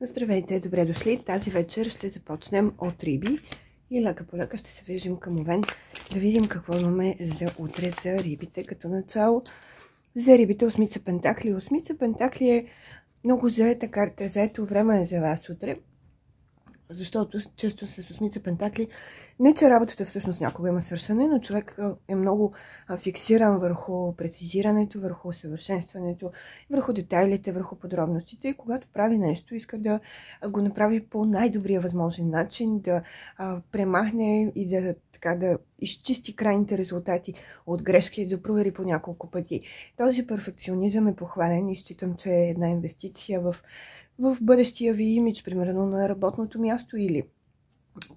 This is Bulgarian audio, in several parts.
Здравейте, добре дошли! Тази вечер ще започнем от риби и лека по лека ще се движим към Овен да видим какво имаме за утре за рибите като начало. За рибите осмица пентакли. Осмица пентакли е много заета карта, заето време е за вас утре, защото често с осмица пентакли, не че работата всъщност някога има свършене, но човек е много фиксиран върху прецизирането, върху усъвършенстването, върху детайлите, върху подробностите. И когато прави нещо, иска да го направи по най-добрия възможен начин, да премахне и да изчисти крайните резултати от грешки, да провери по няколко пъти. Този перфекционизъм е похвален и считам, че е една инвестиция в бъдещия ви имидж, примерно на работното място, или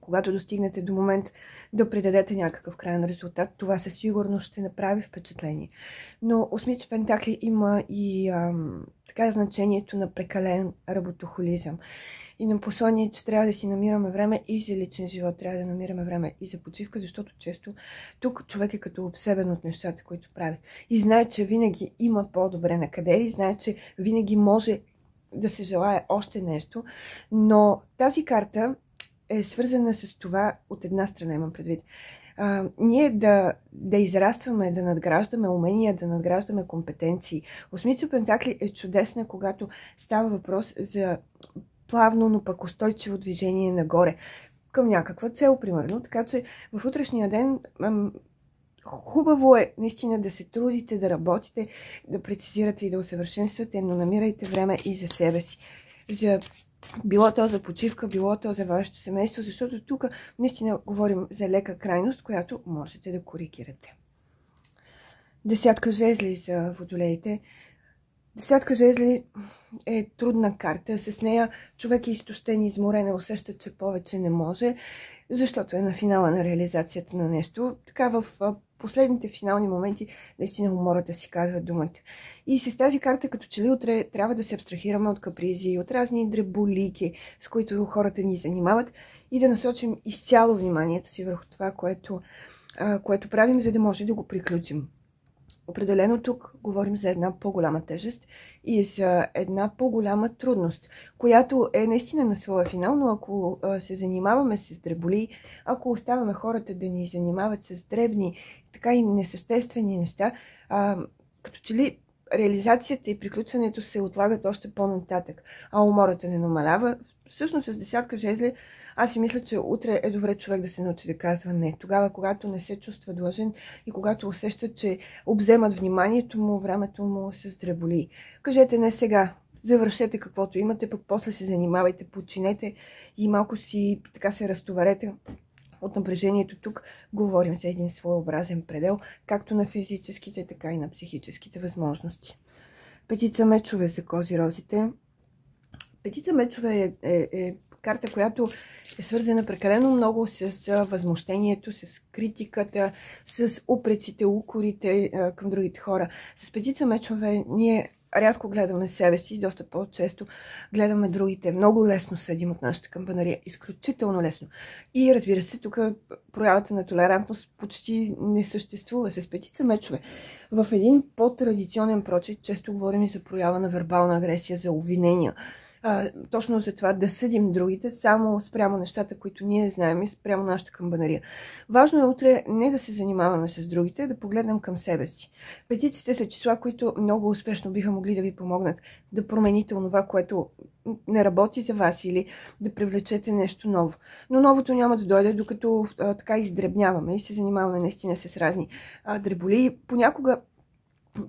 когато достигнете до момент да придадете някакъв крайен резултат, това със сигурност ще направи впечатление. Но осмица пентакли има и значението на прекален работохолизъм. И на послание, че трябва да си намираме време и за личен живот, трябва да намираме време и за почивка, защото често тук човек е като обсебен от нещата, които прави. И знае, че винаги има по-добре накъде и знае, че винаги може да се желае още нещо, но тази карта е свързана с това, от една страна имам предвид. Ние да израстваме, да надграждаме умения, да надграждаме компетенции. Осмица пентакли е чудесна, когато става въпрос за плавно, но пък устойчиво движение нагоре към някаква цел, примерно. Така че в утрешния ден хубаво е наистина да се трудите, да работите, да прецизирате и да усъвършенствате, но намирайте време и за себе си. Било то за почивка, било то за вашето семейство, защото тук наистина говорим за лека крайност, която можете да коригирате. Десятка жезли за водолеите. Десятка жезли е трудна карта. С нея човек е изтощен, изморен, усеща, че повече не може, защото е на финала на реализацията на нещо. Така в последните финални моменти наистина умората си казва думата. И с тази карта, като че ли утре трябва да се абстрахираме от капризи, от разни дреболики, с които хората ни занимават, и да насочим изцяло вниманието си върху това, което правим, за да може да го приключим. Определено тук говорим за една по-голяма тежест и за една по-голяма трудност, която е наистина на своя финал, но ако се занимаваме с дреболи, ако оставаме хората да ни занимават с дребни, така и несъществени неща, като че ли реализацията и приключването се отлагат още по-нататък, а умората не намалява. Всъщност с десятка жезли аз си мисля, че утре е добре човек да се научи да казва не. Тогава, когато не се чувства длъжен и когато усеща, че обземат вниманието му, времето му с дреболи. Кажете не сега, завършете каквото имате, пък после се занимавайте, починете и малко си така се разтоварете от напрежението. Тук говорим за един своеобразен предел, както на физическите, така и на психическите възможности. Петица мечове за козирозите. Петица мечове е карта, която е свързана прекалено много с възмущението, с критиката, с упреците, укорите към другите хора. С петица мечове ние рядко гледаме себе си, доста по-често гледаме другите. Много лесно съдим от нашата камбанария. Изключително лесно. И разбира се, тук проявата на толерантност почти не съществува. С петица мечове в един по-традиционен прочит често говорим и за проява на вербална агресия, за обвинения. Точно за това да съдим другите само спрямо нещата, които ние знаем и спрямо нашата камбанария. Важно е утре не да се занимаваме с другите, да погледнем към себе си. Петиците са числа, които много успешно биха могли да ви помогнат да промените онова, което не работи за вас, или да привлечете нещо ново. Но новото няма да дойде, докато така издребняваме и се занимаваме наистина с разни дреболи. Понякога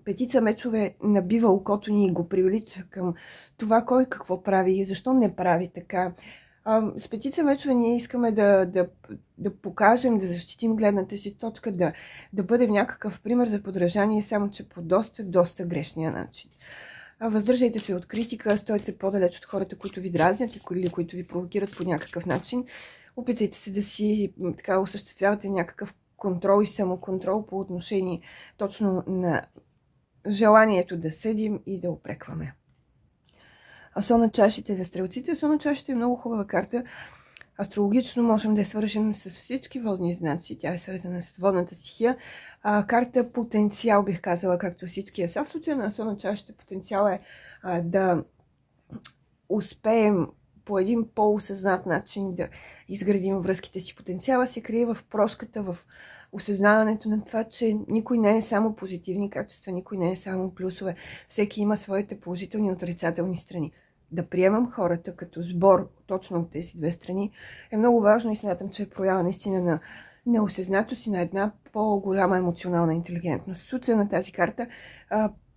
петица мечове набива окото ни и го привлича към това кой какво прави и защо не прави така. С петица мечове ние искаме да покажем, да защитим гледната си точка, да бъдем някакъв пример за подражание, само че по доста грешния начин. Въздържайте се от критика, стойте по-далеч от хората, които ви дразнят или които ви провокират по някакъв начин. Опитайте се да си така осъществявате някакъв контрол и самоконтрол по отношение точно на желанието да съдим и да упрекваме. Асо на чашите за стрелците. Асо на чашите е много хубава карта. Астрологично можем да я свържем с всички водни знаци. Тя е свързана с водната стихия. Карта потенциал, бих казала, както всички. В случая на Асо на чашите потенциал е да успеем по един по-осъзнат начин да изградим връзките си. Потенциала се крие в прошката, в осъзнаването на това, че никой не е само позитивни качества, никой не е само плюсове. Всеки има своите положителни и отрицателни страни. Да приемам хората като сбор точно от тези две страни е много важно и смятам, че е проява наистина на неосъзнатост и на една по-голяма емоционална интелигентност. В случая на тази карта,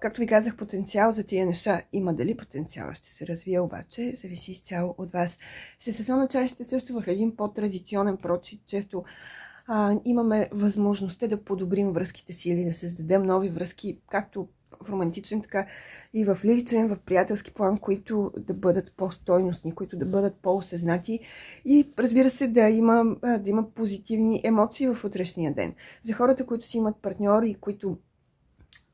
както ви казах, потенциал за тия неща има. Дали потенциала ще се развие обаче, зависи изцяло от вас. Всесъзнателно чашите също в един по-традиционен прочит. Често имаме възможността да подобрим връзките си или да създадем нови връзки, както в романтичен, така и в личен, в приятелски план, които да бъдат по-стойностни, които да бъдат по-осъзнати и, разбира се, да има позитивни емоции в утрешния ден. За хората, които си имат партньори и които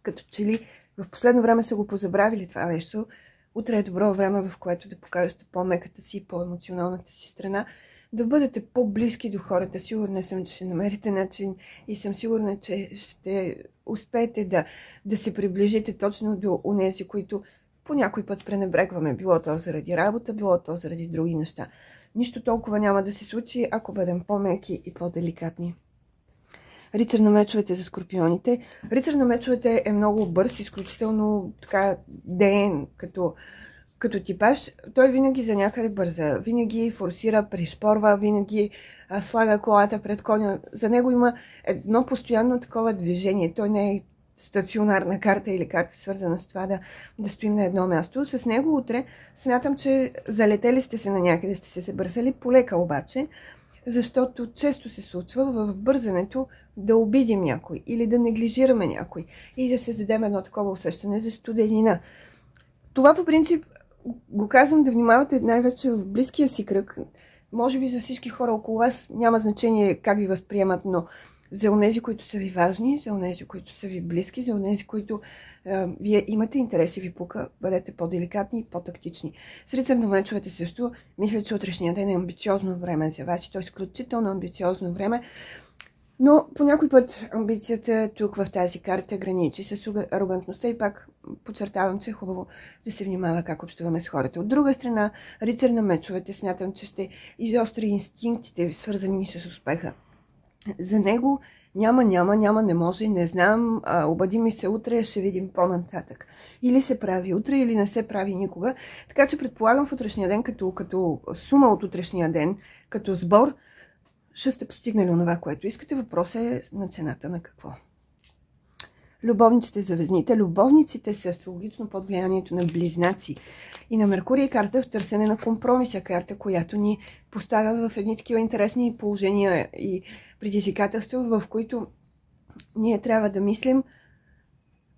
като че ли в последно време са го позабравили това нещо, утре е добро време, в което да покажете по-меката си, по-емоционалната си страна, да бъдете по-близки до хората. Сигурна съм, че ще намерите начин и съм сигурна, че ще успеете да се приближите точно до онези, които по някой път пренебрегваме. Било то заради работа, било то заради други неща. Нищо толкова няма да се случи, ако бъдем по-меки и по-деликатни. Рицар на мечовете за скорпионите. Рицар на мечовете е много бърз, изключително така деен като типаж. Той винаги за някъде бърза, винаги форсира, приспорва, винаги слага колата пред коня. За него има едно постоянно такова движение. Той не е стационарна карта или карта свързана с това да стоим на едно място. С него утре смятам, че залетели сте се на някъде, сте се бързали полека обаче, защото често се случва в бързането да обидим някой или да неглижираме някой и да създадем едно такова усещане за студенина. Това по принцип го казвам да внимавате най-вече в близкия си кръг. Може би за всички хора около вас няма значение как ви възприемат, но за онези, които са ви важни, за онези, които са ви близки, за онези, които вие имате интерес и ви пука, бъдете по-деликатни и по-тактични. С рицар на мечовете също, мисля, че утрешния ден е амбициозно време за вас и то е изключително амбициозно време, но по някой път амбицията тук в тази карта граничи с арогантността и пак подчертавам, че е хубаво да се внимава как общуваме с хората. От друга страна, рицар на мечовете смятам, че ще изостри инстинктите, свързани с успеха. За него няма, не може, не знам, обади ми се утре, ще видим по-нататък. Или се прави утре, или не се прави никога. Така че предполагам в утрешния ден, като сума от утрешния ден, като сбор, ще сте постигнали онова, което искате. Въпросът е на цената на какво. Любовниците за везните. Любовниците са астрологично под влиянието на близнаци. И на Меркурий карта в търсене на компромиса. Карта, която ни поставя в едни такива интересни положения и предизвикателства, в които ние трябва да мислим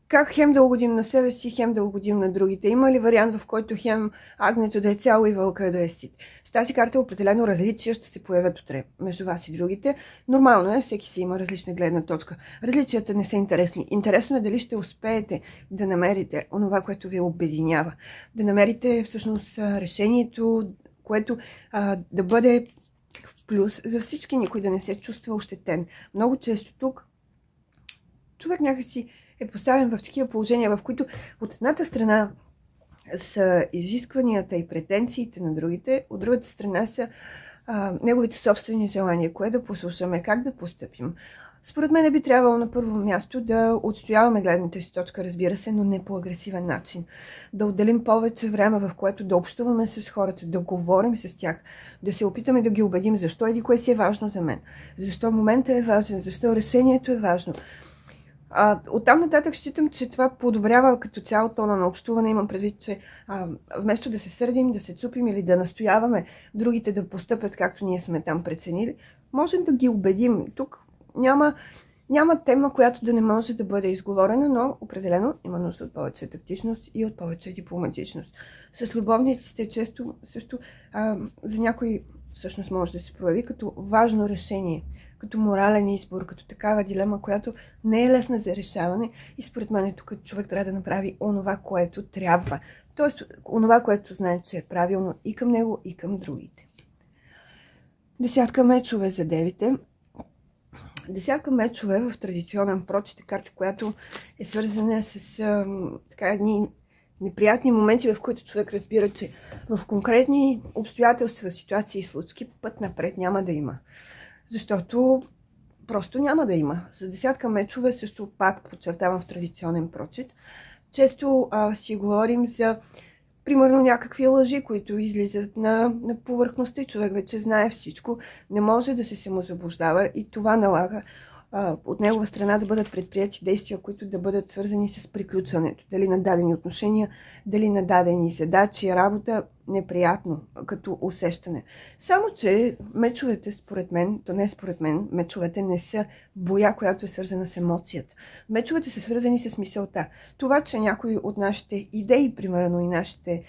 как хем да угодим на себе си, хем да угодим на другите. Има ли вариант, в който хем агнето да е цяло и вълка да е сит? С тази карта определено различия ще се появят утре между вас и другите. Нормално е, всеки си има различна гледна точка. Различията не са интересни. Интересно е дали ще успеете да намерите онова, което ви обединява. Да намерите всъщност решението, което да бъде в плюс за всички, никой да не се чувства ощетен. Много често тук човек някакси е поставен в такива положения, в които от едната страна са изискванията и претенциите на другите, от другата страна са неговите собствени желания, кое да послушаме, как да постъпим. Според мен би трябвало на първо място да отстояваме гледната си точка, разбира се, но не по агресивен начин. Да отделим повече време, в което да общуваме с хората, да говорим с тях, да се опитаме да ги убедим защо еди кое си е важно за мен, защо моментът е важен, защо решението е важно. Оттам нататък считам, че това подобрява като цяло тона на общуване. Имам предвид, че вместо да се сърдим, да се цупим или да настояваме другите да постъпят както ние сме там преценили, можем да ги убедим. Тук няма тема, която да не може да бъде изговорена, но определено има нужда от повече тактичност и от повече дипломатичност. С любовниците често също за някой всъщност може да се прояви като важно решение, като морален избор, като такава дилема, която не е лесна за решаване и според мен тук човек трябва да направи онова, което трябва. Тоест, онова, което знае, че е правилно и към него, и към другите. Десятка мечове за девите. Десятка мечове в традиционен прочит е карта, която е свързана с едни неприятни моменти, в които човек разбира, че в конкретни обстоятелства, ситуации и случки път напред няма да има. Защото просто няма да има. С десятка мечове също пак подчертавам в традиционен прочит. Често си говорим за примерно някакви лъжи, които излизат на повърхността и човек вече знае всичко, не може да се самозаблуждава и това налага от негова страна да бъдат предприяти действия, които да бъдат свързани с приключването. Дали на дадени отношения, дали на дадени задачи, работа, неприятно като усещане. Само, че мечовете, според мен, то не според мен, мечовете не са боя, която е свързана с емоцията. Мечовете са свързани с мисълта. Това, че някои от нашите идеи, примерно и нашите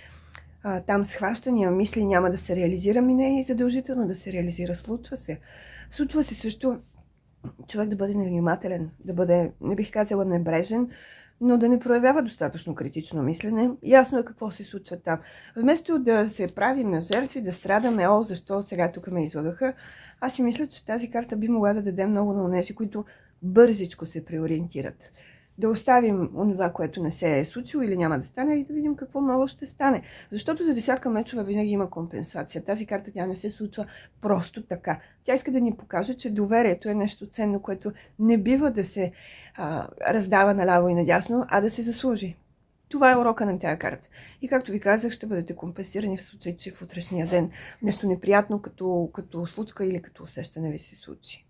там схващания, мисли няма да се реализира, ми не е задължително да се реализира. Случва се. Случва се също човек да бъде невнимателен, да бъде, не бих казала небрежен, но да не проявява достатъчно критично мислене. Ясно е какво се случва там. Вместо да се правим на жертви, да страдаме, защо сега тук ме излагаха, аз си мисля, че тази карта би могла да даде много на онези, които бързичко се преориентират. Да оставим онова, което не се е случило или няма да стане и да видим какво ново ще стане. Защото за десятка мечове винаги има компенсация. Тази карта тя не се случва просто така. Тя иска да ни покаже, че доверието е нещо ценно, което не бива да се раздава наляво и надясно, а да се заслужи. Това е урока на тази карта. И както ви казах, ще бъдете компенсирани в случай, че в утрешния ден нещо неприятно като случка или като усещане ви се случи.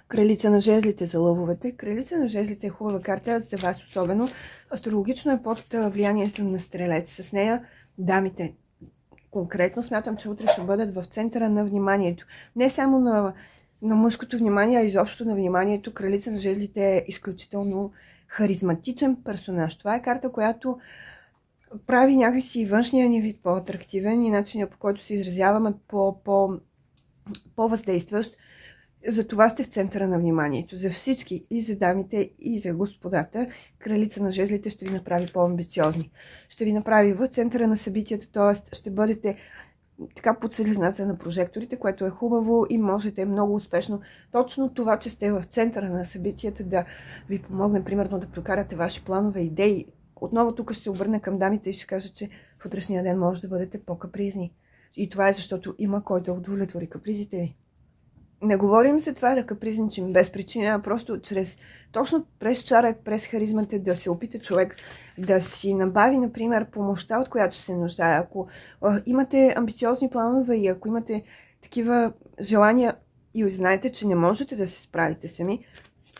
Кралица на жезлите за лъвовете. Кралица на жезлите е хубава карта за вас особено. Астрологично е под влиянието на стрелец. С нея дамите конкретно смятам, че утре ще бъдат в центъра на вниманието. Не само на мъжкото внимание, а изобщо на вниманието. Кралица на жезлите е изключително харизматичен персонаж. Това е карта, която прави някакси външния ни вид по-атрактивен и начинът, по който се изразяваме по-въздействащ. За това сте в центъра на вниманието. За всички, и за дамите, и за господата, кралица на жезлите ще ви направи по-амбициозни. Ще ви направи в центъра на събитията, т.е. ще бъдете така под светлината на прожекторите, което е хубаво и можете много успешно точно това, че сте в центъра на събитията, да ви помогне, примерно, да прокарате ваши планове, идеи. Отново тук ще се обърна към дамите и ще кажа, че в утрешния ден може да бъдете по-капризни. И това е защото има кой да удовлетвори капризите ви. Не говорим за това да капризничим без причина, а просто точно през чара, през харизмата да се опита човек да си набави, например, помощта, от която се нуждае. Ако имате амбициозни планове и ако имате такива желания и знаете, че не можете да се справите сами,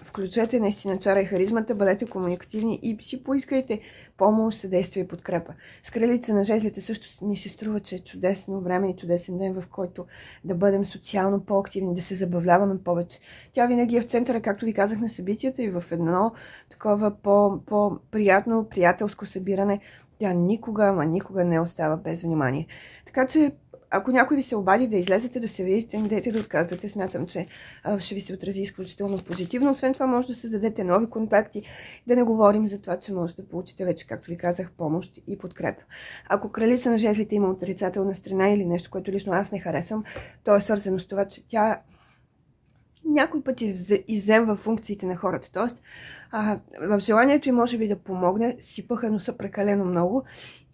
включете наистина чара и харизмата, бъдете комуникативни и си поискайте помощ, съдействие и подкрепа. С кралица на жезлите също ми се струва, че е чудесно време и чудесен ден, в който да бъдем социално по-активни, да се забавляваме повече. Тя винаги е в центъра, както ви казах, на събитията и в едно такова по-приятно, приятелско събиране. Тя никога не остава без внимание. Така че ако някой ви се обади да излезете, да се видите, не дайте да отказвате. Смятам, че ще ви се отрази изключително позитивно. Освен това, може да създадете нови контакти. Да не говорим за това, че може да получите вече, както ви казах, помощ и подкрепа. Ако кралица на жезлите има отрицателна страна или нещо, което лично аз не харесвам, то е свързано с това, че тя някой път изземва функциите на хората. Тоест, в желанието и може би да помогне, сипаха носа прекалено много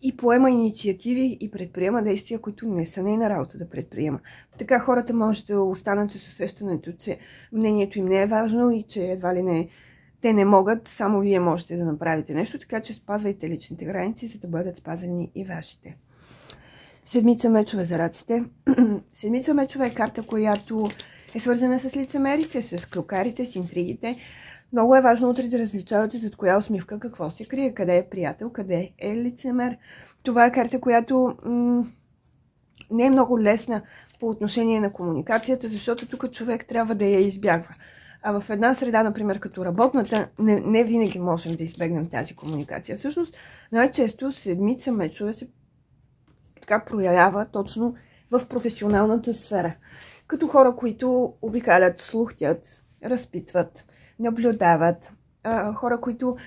и поема инициативи и предприема действия, които не са нейна работа да предприема. Така хората може да останат с усещането, че мнението им не е важно и че едва ли не те не могат, само вие можете да направите нещо, така че спазвайте личните граници, за да бъдат спазени и вашите. Седмица мечове за раците. Седмица мечове е карта, която е свързана с лицемерите, с клюкарите, с интригите. Много е важно утре да различавате зад коя усмивка какво се крие, къде е приятел, къде е лицемер. Това е карта, която не е много лесна по отношение на комуникацията, защото тук човек трябва да я избягва. А в една среда, например, като работната, не винаги можем да избегнем тази комуникация. Всъщност, най-често седмица мечове се така проявява точно в професионалната сфера. Като хора, които обикалят, слухтят, разпитват, наблюдават. Хора, които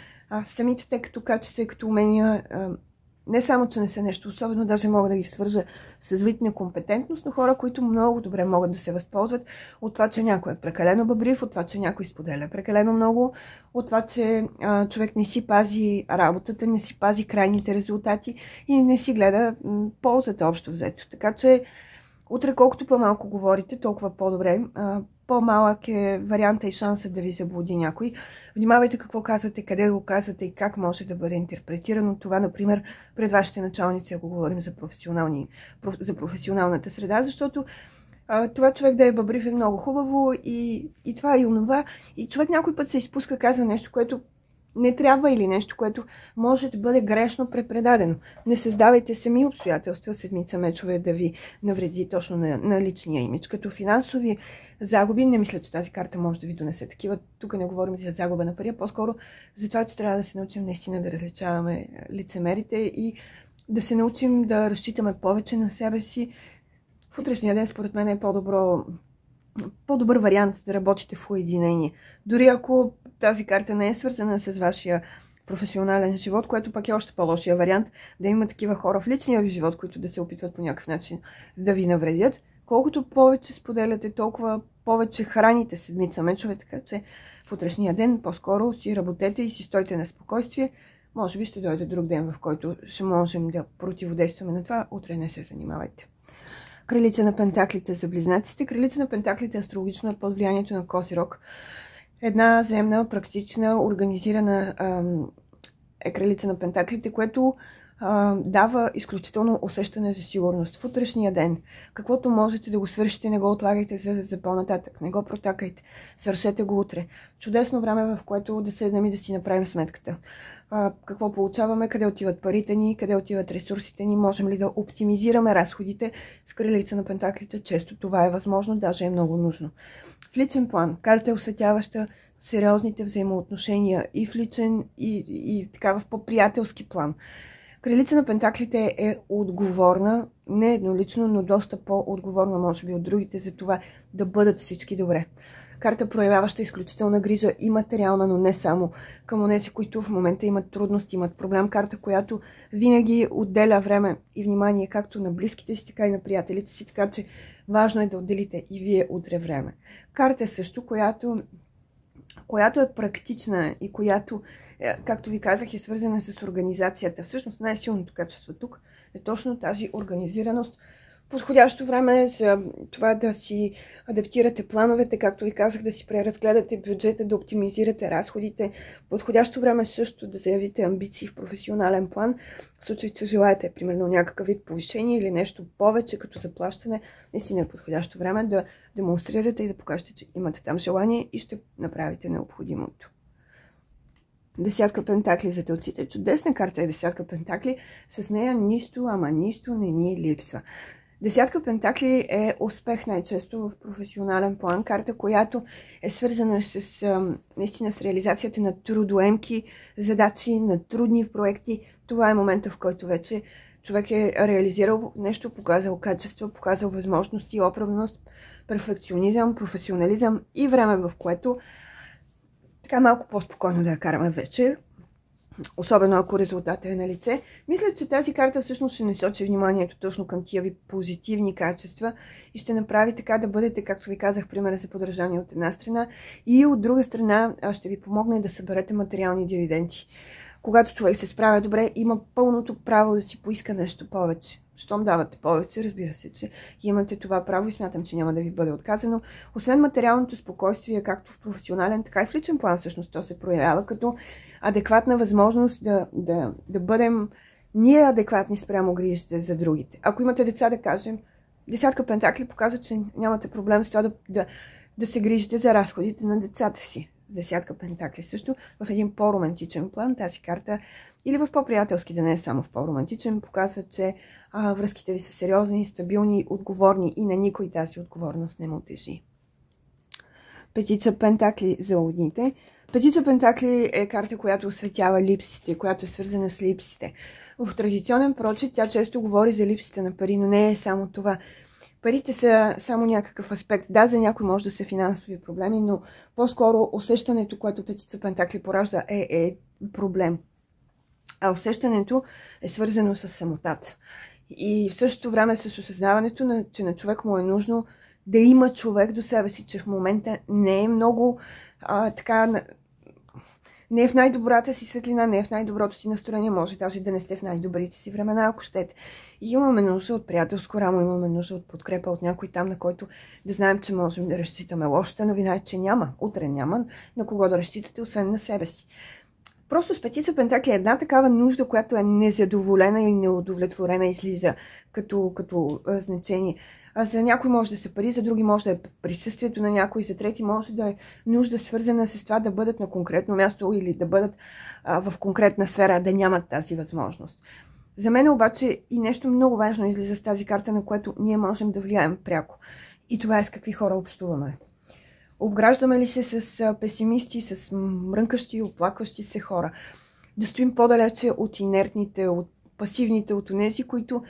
самите те като качества и като умения не само, че не са нещо особено, даже мога да ги свържа с вид некомпетентност, но хора, които много добре могат да се възползват от това, че някой е прекалено бъбрив, от това, че някой споделя прекалено много, от това, че човек не си пази работата, не си пази крайните резултати и не си гледа ползата общо взето. Така че утре колкото по-малко говорите, толкова по-добре. По-малък е варианта и шансът да ви заблуди някой. Внимавайте какво казвате, къде го казвате и как може да бъде интерпретирано. Това, например, пред вашите началници, ако говорим за професионалната среда, защото това човек да е бъбрив е много хубаво и това и онова. И човек някой път се изпуска, казва нещо, което не трябва или нещо, което може да бъде грешно препредадено. Не създавайте сами обстоятелства, седмица мечове да ви навреди точно на личния имидж. Като финансови загуби, не мисля, че тази карта може да ви донесе такива. Тук не говорим за загуба на пари, а по-скоро за това, че трябва да се научим наистина да различаваме лицемерите и да се научим да разчитаме повече на себе си. В утрешния ден, според мен, е по-добър вариант да работите в уединение. Дори ако тази карта не е свързана с вашия професионален живот, което пък е още по-лошия вариант, да има такива хора в личния ви живот, които да се опитват по някакъв начин да ви навредят. Колкото повече споделяте, толкова повече храните седмица мечове, така че в утрешния ден по-скоро си работете и си стойте на спокойствие. Може би ще дойде друг ден, в който ще можем да противодействаме на това. Утре не се занимавайте. Кралица на пентаклите за близнаците. Кралица на пентаклите астрологично е под влиянието на Козирог. Една земна, практична, организирана е кралица на пентаклите, което дава изключително усещане за сигурност в утрешния ден. Каквото можете да го свършите, не го отлагайте за по-нататък. Не го протакайте. Свършете го утре. Чудесно време, в което да седнем и да си направим сметката. Какво получаваме, къде отиват парите ни, къде отиват ресурсите ни, можем ли да оптимизираме разходите. С кралица на пентаклите често това е възможно, даже е много нужно. В личен план, карта е осветяваща сериозните взаимоотношения и в личен, и така в по-приятелски план. Кралица на пентаклите е отговорна, не еднолично, но доста по-отговорна, може би, от другите за това да бъдат всички добре. Карта, проявяваща изключителна грижа и материална, но не само към онези, които в момента имат трудности, имат проблем. Карта, която винаги отделя време и внимание както на близките си, така и на приятелите си, така че важно е да отделите и вие утре време. Карта също, която е практична и която, както ви казах, е свързана с организацията. Всъщност най-силното качество тук е точно тази организираност. Подходящо време е за това да си адаптирате плановете, както ви казах, да си преразгледате бюджета, да оптимизирате разходите. Подходящо време е също да заявите амбиции в професионален план. В случай, че желаете, примерно, някакъв вид повишение или нещо повече като заплащане, наистина е подходящо време да демонстрирате и да покажете, че имате там желание и ще направите необходимото. Десятка пентакли за телците. Чудесна карта е десятка пентакли. С нея нищо, ама нищо не ни липсва. Десятка пентакли е успех най-често в професионален план. Карта, която е свързана наистина с реализацията на трудоемки задачи, на трудни проекти. Това е момента, в който вече човек е реализирал нещо, показал качество, показал възможности, оправност, перфекционизъм, професионализъм и време, в което така малко по-спокойно да я караме вечер. Особено ако резултатът е на лице. Мисля, че тази карта всъщност ще насочи вниманието точно към тия ви позитивни качества и ще направи така да бъдете, както ви казах, примера за подражание от една страна и от друга страна ще ви помогне да съберете материални дивиденти. Когато човек се справя добре, има пълното право да си поиска нещо повече. Щом давате повече, разбира се, че имате това право и смятам, че няма да ви бъде отказано. Освен материалното спокойствие, както в професионален, така и в личен план, всъщност то се проявява като адекватна възможност да бъдем ние адекватни спрямо грижите за другите. Ако имате деца, да кажем, десятка пентакли показва, че нямате проблем с това да се грижите за разходите на децата си. Десятка пентакли също в един по-романтичен план. Тази карта или в по-приятелски, да не е само в по-романтичен, показва, че връзките ви са сериозни, стабилни, отговорни и на никой тази отговорност не му тежи. Петица пентакли за лудните. Петица пентакли е карта, която осветява липсите, която е свързана с липсите. В традиционен прочит тя често говори за липсите на пари, но не е само това. Парите са само някакъв аспект. Да, за някой може да са финансови проблеми, но по-скоро усещането, което петица пентакли поражда, е проблем. А усещането е свързано с самотата. И в същото време с осъзнаването, че на човек му е нужно да има човек до себе си, че в момента не е много не е в най-добрата си светлина, не е в най-доброто си настроение, може даже да не сте в най-добрите си времена, ако щете. И имаме нужда от приятелско рамо, имаме нужда от подкрепа от някой там, на който да знаем, че можем да разчитаме. Лошата новина е, че няма. Утре няма на кого да разчитате, освен на себе си. Просто с петица пентакли една такава нужда, която е незадоволена и неудовлетворена, излиза като значение. За някой може да са пари, за други може да е присъствието на някой, за трети може да е нужда свързана с това да бъдат на конкретно място или да бъдат в конкретна сфера, да нямат тази възможност. За мен обаче и нещо много важно излиза с тази карта, на което ние можем да влияем пряко. И това е с какви хора общуваме. Обграждаме ли се с песимисти, с мрънкащи и оплакващи се хора? Да стоим по-далече от инертните, от пасивните, от онези, които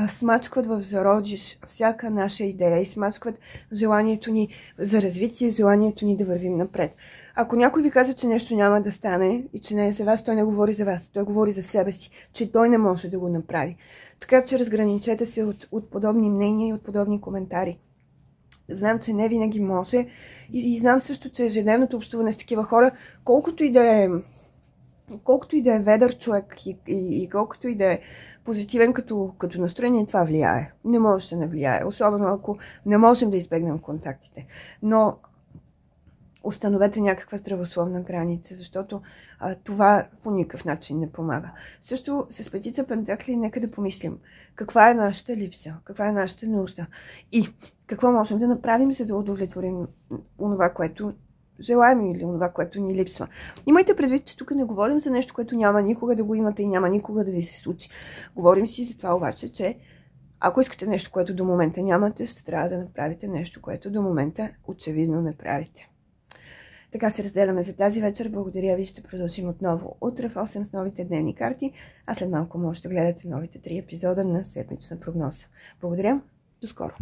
смачкват в зародиш всяка наша идея и смачкват желанието ни за развитие, желанието ни да вървим напред. Ако някой ви казва, че нещо няма да стане и че не е за вас, той не говори за вас, той говори за себе си, че той не може да го направи. Така че разграничете се от подобни мнения и от подобни коментари. Знам, че не винаги може и знам също, че ежедневното общуване с такива хора, колкото и да е ведър човек и колкото и да е позитивен като настроение, това влияе. Не може да не влияе, особено ако не можем да избегнем контактите. Но установете някаква здравословна граница, защото това по никакъв начин не помага. Също с петица пентакли нека да помислим каква е нашата липса, каква е нашата нужда и какво можем да направим, за да удовлетворим онова, което желаем или онова, което ни липсва. Имайте предвид, че тук не говорим за нещо, което няма никога да го имате и няма никога да ви се случи. Говорим си за това обаче, че ако искате нещо, което до момента нямате, ще трябва да направите нещо, което до момента очевидно не правите. Така се разделяме за тази вечер. Благодаря ви. Ще продължим отново утре в 8 с новите дневни карти, а след малко може да гледате новите 3 епизода на седмична прогноза. Благодаря. До скоро!